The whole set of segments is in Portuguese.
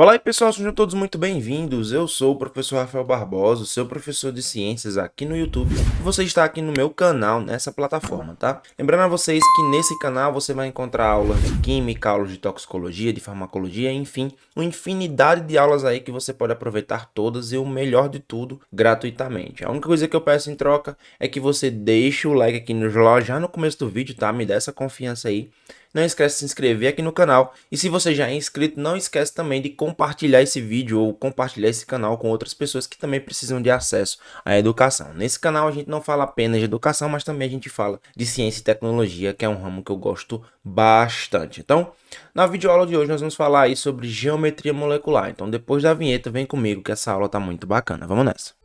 Olá aí pessoal, sejam todos muito bem-vindos. Eu sou o professor Rafael Barbosa, seu professor de ciências aqui no YouTube. E você está aqui no meu canal, nessa plataforma, tá? Lembrando a vocês que nesse canal você vai encontrar aulas de química, aulas de toxicologia, de farmacologia, enfim, uma infinidade de aulas aí que você pode aproveitar todas e o melhor de tudo, gratuitamente. A única coisa que eu peço em troca é que você deixe o like aqui já no começo do vídeo, tá? Me dá essa confiança aí. Não esquece de se inscrever aqui no canal e se você já é inscrito, não esquece também de compartilhar esse vídeo ou compartilhar esse canal com outras pessoas que também precisam de acesso à educação. Nesse canal a gente não fala apenas de educação, mas também a gente fala de ciência e tecnologia, que é um ramo que eu gosto bastante. Então, na videoaula de hoje nós vamos falar aí sobre geometria molecular. Então, depois da vinheta, vem comigo que essa aula tá muito bacana. Vamos nessa.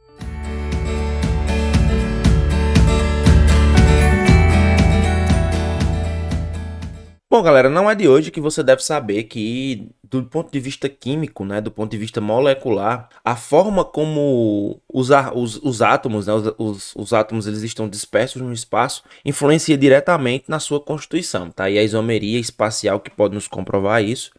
Bom, galera, não é de hoje que você deve saber que, do ponto de vista químico, né, do ponto de vista molecular, a forma como os átomos, né, os átomos eles estão dispersos no espaço, influencia diretamente na sua constituição, tá? E a isomeria espacial que pode nos comprovar isso.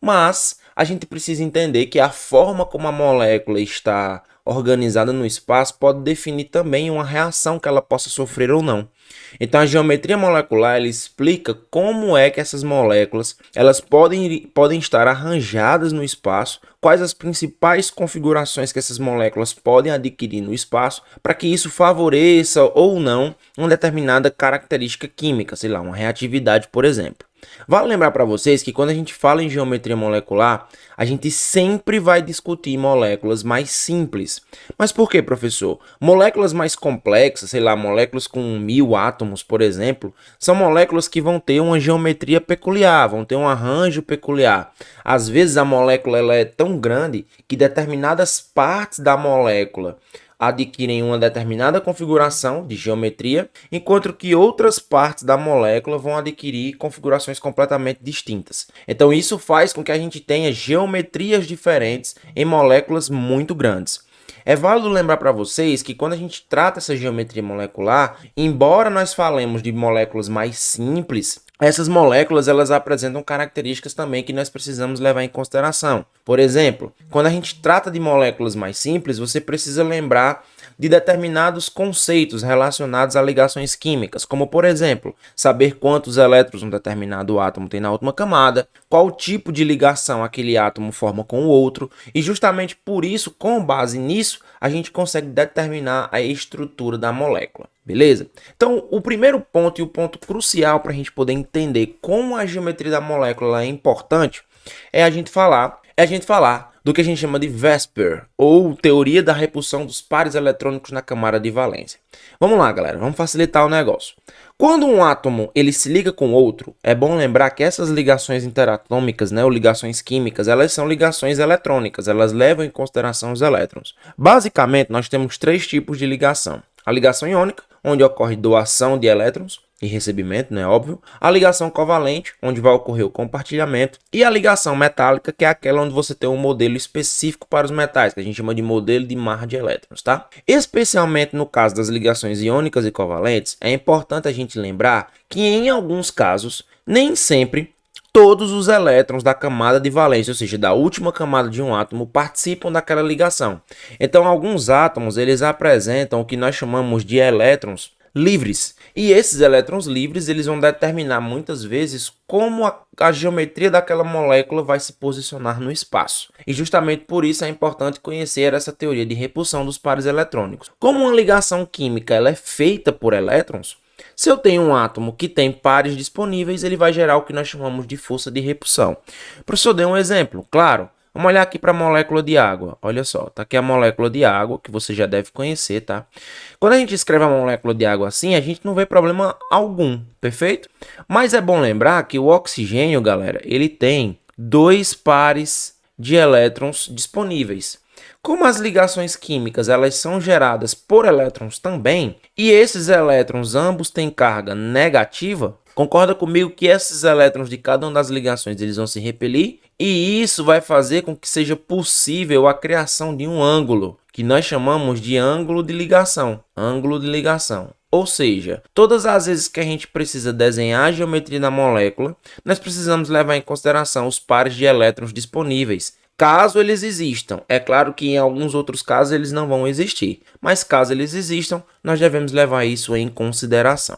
Mas a gente precisa entender que a forma como a molécula está organizada no espaço pode definir também uma reação que ela possa sofrer ou não. Então a geometria molecular ela explica como é que essas moléculas elas podem estar arranjadas no espaço, quais as principais configurações que essas moléculas podem adquirir no espaço, para que isso favoreça ou não uma determinada característica química, sei lá, uma reatividade, por exemplo. Vale lembrar para vocês que quando a gente fala em geometria molecular, a gente sempre vai discutir moléculas mais simples. Mas por que, professor? Moléculas mais complexas, sei lá, moléculas com 1000 átomos, por exemplo, são moléculas que vão ter uma geometria peculiar, vão ter um arranjo peculiar. Às vezes a molécula ela é tão grande que determinadas partes da molécula adquirem uma determinada configuração de geometria, enquanto que outras partes da molécula vão adquirir configurações completamente distintas. Então isso faz com que a gente tenha geometrias diferentes em moléculas muito grandes. É válido lembrar para vocês que quando a gente trata essa geometria molecular, embora nós falemos de moléculas mais simples, essas moléculas elas apresentam características também que nós precisamos levar em consideração. Por exemplo, quando a gente trata de moléculas mais simples, você precisa lembrar de determinados conceitos relacionados a ligações químicas, como por exemplo, saber quantos elétrons um determinado átomo tem na última camada, qual tipo de ligação aquele átomo forma com o outro, e justamente por isso, com base nisso, a gente consegue determinar a estrutura da molécula. Beleza? Então, o primeiro ponto e o ponto crucial para a gente poder entender como a geometria da molécula é importante é a gente falar do que a gente chama de VSEPR, ou teoria da repulsão dos pares eletrônicos na camada de valência. Vamos lá, galera, vamos facilitar o negócio. Quando um átomo ele se liga com outro, é bom lembrar que essas ligações interatômicas, né, ou ligações químicas, elas são ligações eletrônicas, elas levam em consideração os elétrons. Basicamente, nós temos três tipos de ligação. A ligação iônica, onde ocorre doação de elétrons e recebimento, né, óbvio. A ligação covalente, onde vai ocorrer o compartilhamento. E a ligação metálica, que é aquela onde você tem um modelo específico para os metais, que a gente chama de modelo de mar de elétrons, tá? Especialmente no caso das ligações iônicas e covalentes, é importante a gente lembrar que em alguns casos, nem sempre todos os elétrons da camada de valência, ou seja, da última camada de um átomo, participam daquela ligação. Então, alguns átomos eles apresentam o que nós chamamos de elétrons livres. E esses elétrons livres eles vão determinar muitas vezes como a geometria daquela molécula vai se posicionar no espaço. E justamente por isso é importante conhecer essa teoria de repulsão dos pares eletrônicos. Como uma ligação química ela é feita por elétrons, se eu tenho um átomo que tem pares disponíveis, ele vai gerar o que nós chamamos de força de repulsão. O professor deu um exemplo, claro. Vamos olhar aqui para a molécula de água. Olha só, tá aqui a molécula de água, que você já deve conhecer, tá? Quando a gente escreve a molécula de água assim, a gente não vê problema algum, perfeito? Mas é bom lembrar que o oxigênio, galera, ele tem dois pares de elétrons disponíveis. Como as ligações químicas elas são geradas por elétrons também, e esses elétrons ambos têm carga negativa, concorda comigo que esses elétrons de cada uma das ligações eles vão se repelir, e isso vai fazer com que seja possível a criação de um ângulo, que nós chamamos de ângulo de ligação. Ângulo de ligação. Ou seja, todas as vezes que a gente precisa desenhar a geometria da molécula, nós precisamos levar em consideração os pares de elétrons disponíveis. Caso eles existam. É claro que em alguns outros casos eles não vão existir, mas caso eles existam, nós devemos levar isso em consideração.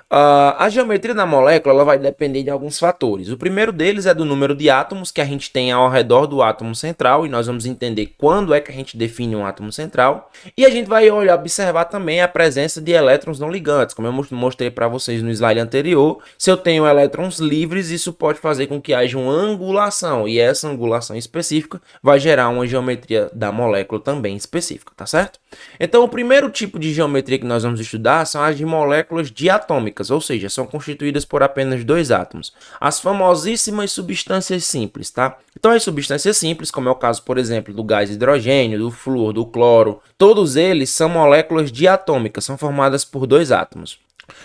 A geometria da molécula ela vai depender de alguns fatores. O primeiro deles é do número de átomos que a gente tem ao redor do átomo central, e nós vamos entender quando é que a gente define um átomo central. E a gente vai observar também a presença de elétrons não ligantes. Como eu mostrei para vocês no slide anterior, se eu tenho elétrons livres, isso pode fazer com que haja uma angulação, e essa angulação específica vai gerar uma geometria da molécula também específica, tá certo? Então, o primeiro tipo de geometria que nós vamos estudar são as de moléculas diatômicas, ou seja, são constituídas por apenas dois átomos. As famosíssimas substâncias simples, tá? Então, as substâncias simples, como é o caso, por exemplo, do gás hidrogênio, do flúor, do cloro, todos eles são moléculas diatômicas, são formadas por dois átomos.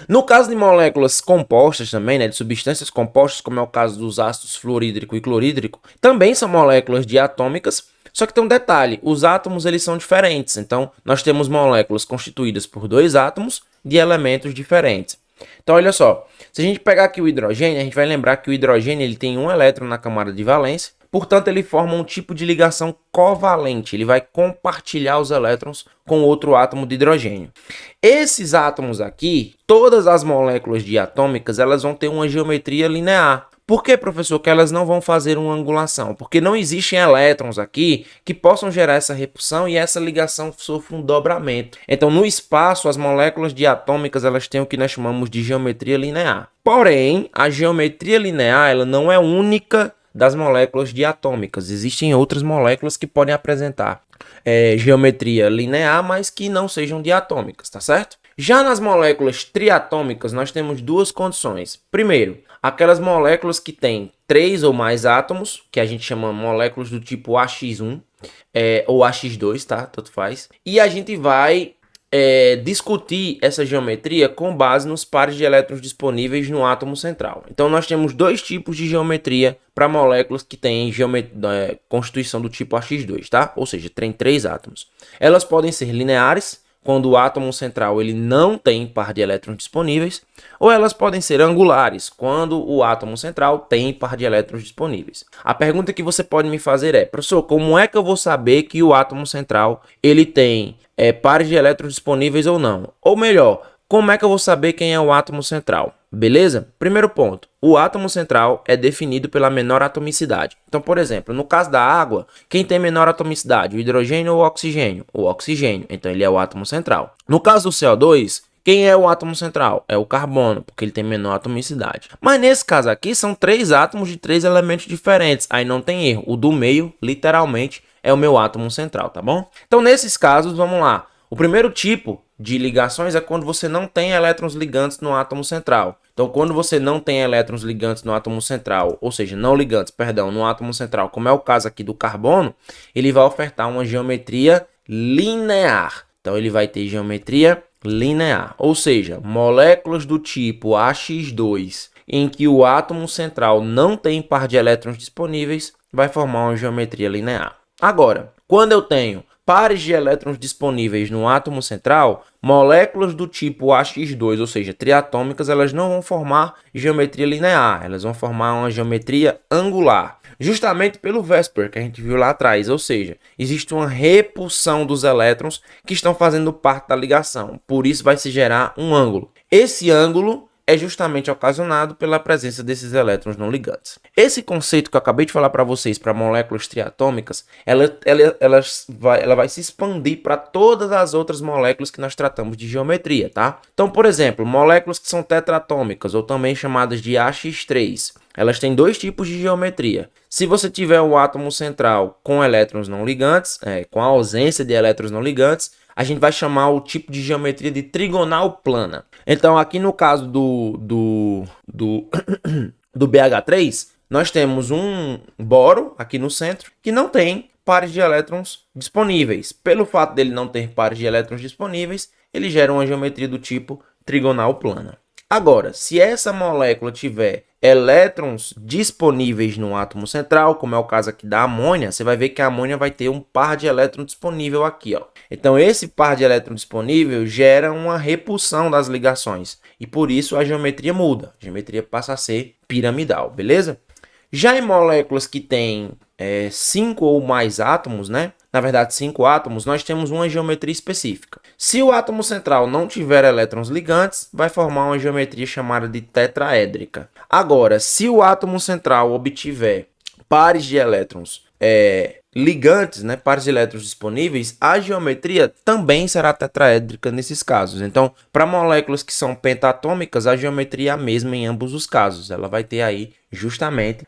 No caso de moléculas compostas também, né, de substâncias compostas, como é o caso dos ácidos fluorídrico e clorídrico, também são moléculas diatômicas, só que tem um detalhe, os átomos eles são diferentes, então nós temos moléculas constituídas por dois átomos de elementos diferentes. Então olha só, se a gente pegar aqui o hidrogênio, a gente vai lembrar que o hidrogênio ele tem um elétron na camada de valência, portanto ele forma um tipo de ligação covalente, ele vai compartilhar os elétrons com outro átomo de hidrogênio. Esses átomos aqui, todas as moléculas diatômicas, elas vão ter uma geometria linear. Por que, professor, que elas não vão fazer uma angulação? Porque não existem elétrons aqui que possam gerar essa repulsão e essa ligação sofre um dobramento. Então, no espaço, as moléculas diatômicas elas têm o que nós chamamos de geometria linear. Porém, a geometria linear ela não é única das moléculas diatômicas. Existem outras moléculas que podem apresentar geometria linear, mas que não sejam diatômicas, tá certo? Já nas moléculas triatômicas, nós temos duas condições. Primeiro, aquelas moléculas que têm 3 ou mais átomos, que a gente chama moléculas do tipo AX1 ou AX2, tá? Tanto faz. E a gente vai discutir essa geometria com base nos pares de elétrons disponíveis no átomo central. Então, nós temos dois tipos de geometria para moléculas que têm constituição do tipo AX2, tá? Ou seja, tem 3 átomos. Elas podem ser lineares, quando o átomo central ele não tem par de elétrons disponíveis, ou elas podem ser angulares, quando o átomo central tem par de elétrons disponíveis. A pergunta que você pode me fazer é, professor, como é que eu vou saber que o átomo central ele tem pares de elétrons disponíveis ou não? Ou melhor, como é que eu vou saber quem é o átomo central? Beleza? Primeiro ponto, o átomo central é definido pela menor atomicidade. Então, por exemplo, no caso da água, quem tem menor atomicidade, o hidrogênio ou o oxigênio? O oxigênio, então ele é o átomo central. No caso do CO2, quem é o átomo central? É o carbono, porque ele tem menor atomicidade. Mas nesse caso aqui, são 3 átomos de 3 elementos diferentes. Aí não tem erro. O do meio, literalmente, é o meu átomo central, tá bom? Então, nesses casos, vamos lá. O primeiro tipo de ligações é quando você não tem elétrons ligantes no átomo central. Então, quando você não tem elétrons ligantes no átomo central, ou seja, não ligantes, perdão, no átomo central, como é o caso aqui do carbono, ele vai ofertar uma geometria linear. Então, ele vai ter geometria linear, ou seja, moléculas do tipo AX2, em que o átomo central não tem par de elétrons disponíveis, vai formar uma geometria linear. Agora, quando eu tenho pares de elétrons disponíveis no átomo central, moléculas do tipo AX2, ou seja, triatômicas, elas não vão formar geometria linear, elas vão formar uma geometria angular, justamente pelo VSEPR que a gente viu lá atrás, ou seja, existe uma repulsão dos elétrons que estão fazendo parte da ligação, por isso vai se gerar um ângulo. Esse ângulo é justamente ocasionado pela presença desses elétrons não ligantes. Esse conceito que eu acabei de falar para vocês, para moléculas triatômicas, ela vai se expandir para todas as outras moléculas que nós tratamos de geometria, tá? Então, por exemplo, moléculas que são tetratômicas, ou também chamadas de AX3, elas têm dois tipos de geometria. Se você tiver um átomo central com elétrons não ligantes, com a ausência de elétrons não ligantes, a gente vai chamar o tipo de geometria de trigonal plana. Então, aqui no caso do BH3, nós temos um boro aqui no centro que não tem pares de elétrons disponíveis. Pelo fato dele não ter pares de elétrons disponíveis, ele gera uma geometria do tipo trigonal plana. Agora, se essa molécula tiver elétrons disponíveis no átomo central, como é o caso aqui da amônia, você vai ver que a amônia vai ter um par de elétrons disponível aqui, ó. Então, esse par de elétrons disponível gera uma repulsão das ligações e por isso a geometria muda. A geometria passa a ser piramidal, beleza? Já em moléculas que têm 5 ou mais átomos, né? Na verdade, 5 átomos, nós temos uma geometria específica. Se o átomo central não tiver elétrons ligantes, vai formar uma geometria chamada de tetraédrica. Agora, se o átomo central obtiver pares de elétrons ligantes, né, pares de elétrons disponíveis, a geometria também será tetraédrica nesses casos. Então, para moléculas que são pentatômicas, a geometria é a mesma em ambos os casos. Ela vai ter aí justamente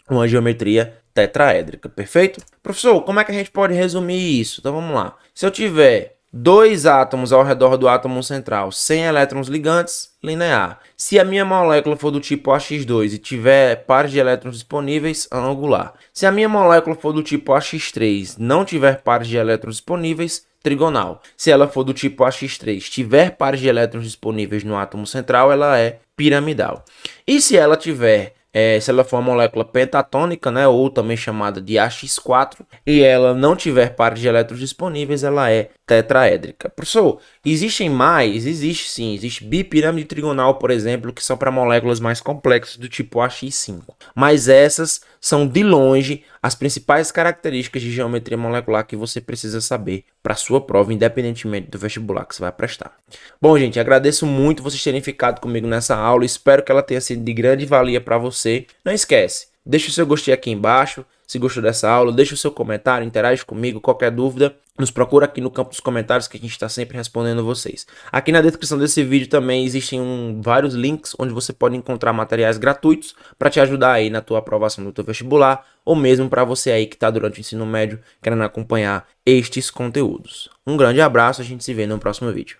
uma geometria tetraédrica, perfeito? Professor, como é que a gente pode resumir isso? Então vamos lá. Se eu tiver dois átomos ao redor do átomo central sem elétrons ligantes, linear. Se a minha molécula for do tipo AX2 e tiver pares de elétrons disponíveis, angular. Se a minha molécula for do tipo AX3 não tiver pares de elétrons disponíveis, trigonal. Se ela for do tipo AX3 tiver pares de elétrons disponíveis no átomo central, ela é piramidal. E se ela tiver se ela for uma molécula pentatônica, né, ou também chamada de AX4, e ela não tiver pares de elétrons disponíveis, ela é tetraédrica. Professor, existem mais? Existe sim. Existe bipirâmide trigonal, por exemplo, que são para moléculas mais complexas do tipo AX5. Mas essas são, de longe, as principais características de geometria molecular que você precisa saber para sua prova, independentemente do vestibular que você vai prestar. Bom, gente, agradeço muito vocês terem ficado comigo nessa aula. Espero que ela tenha sido de grande valia para você. Não esquece, deixa o seu gostei aqui embaixo. Se gostou dessa aula, deixa o seu comentário, interage comigo, qualquer dúvida, nos procura aqui no campo dos comentários que a gente está sempre respondendo vocês. Aqui na descrição desse vídeo também existem vários links onde você pode encontrar materiais gratuitos para te ajudar aí na tua aprovação do teu vestibular, ou mesmo para você aí que está durante o ensino médio querendo acompanhar estes conteúdos. Um grande abraço, a gente se vê no próximo vídeo.